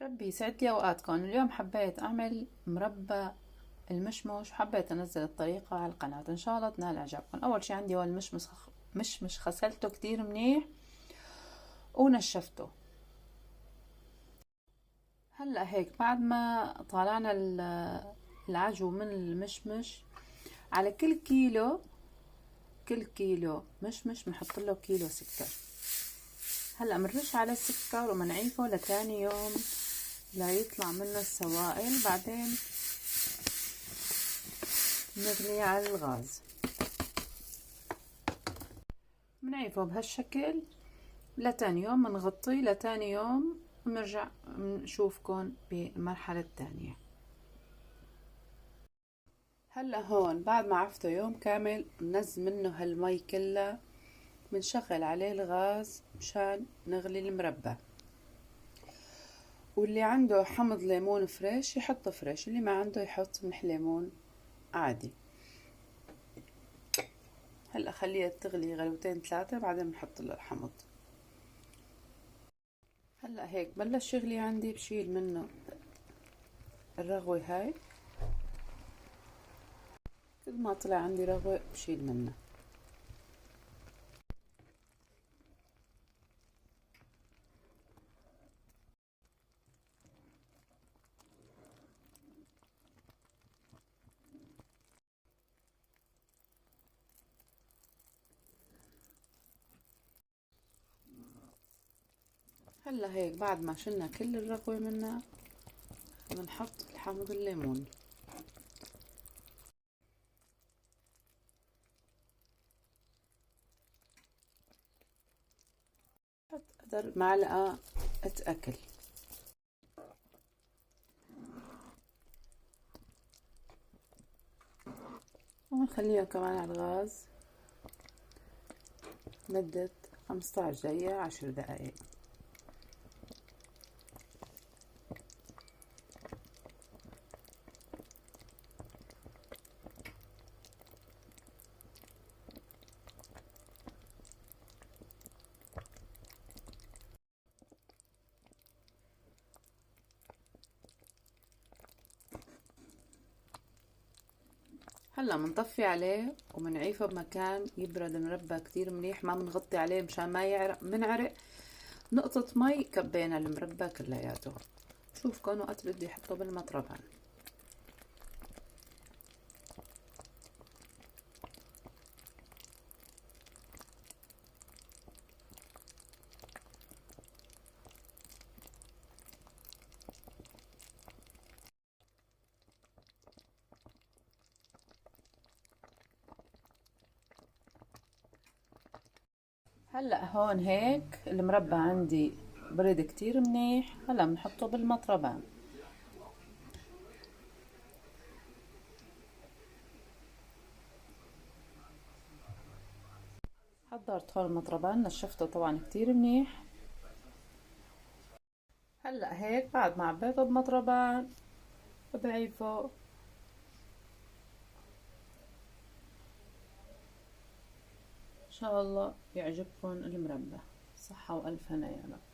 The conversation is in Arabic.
ربي يسعد لي اوقاتكم. اليوم حبيت اعمل مربى المشمش، حبيت انزل الطريقة على القناة، ان شاء الله تنال اعجابكم. اول شي عندي هو المشمش غسلته كتير منيح ونشفته. هلا هيك بعد ما طلعنا العجو من المشمش، على كل كيلو مشمش بنحط له كيلو سكر. هلا بنرش على السكر ومنعيفه لتاني يوم لا يطلع منه السوائل، بعدين نغليه على الغاز. بنعيفه بهالشكل لتاني يوم، بنغطيه لتاني يوم ونرجع نشوفكن بالمرحلة الثانية. هلا هون بعد ما عفته يوم كامل بنزل منه هالمي كلها، بنشغل عليه الغاز مشان نغلي المربى. واللي عنده حمض ليمون فريش يحط فريش، اللي ما عنده يحط ملح ليمون عادي. هلا خليها تغلي غلوتين ثلاثة بعدين بنحط له الحمض. هلا هيك بلش يغلي عندي، بشيل منه الرغوة هاي. كل ما طلع عندي رغوة بشيل منه. هلا هيك بعد ما شلنا كل الرغوة منها بنحط الحمض الليمون. بحط قدر معلقة أكل. ونخليها كمان على الغاز مدة 15 دقيقة 10 دقايق. هلا بنطفي عليه وبنعيفه بمكان يبرد المربى كتير منيح، ما بنغطي عليه مشان ما يعرق. بنعرق نقطة مي كبينا المربى كلياته. شوفكن وقت بدي احطه بالمطربة. هلا هون هيك المربى عندي برد كتير منيح. هلا بنحطه بالمطربان. حضرت هون المطربان، نشفته طبعا كتير منيح. هلا هيك بعد ما عبيته بمطربان بعيفه. ان شاء الله يعجبكم المربى. صحة والف هنا يا رب.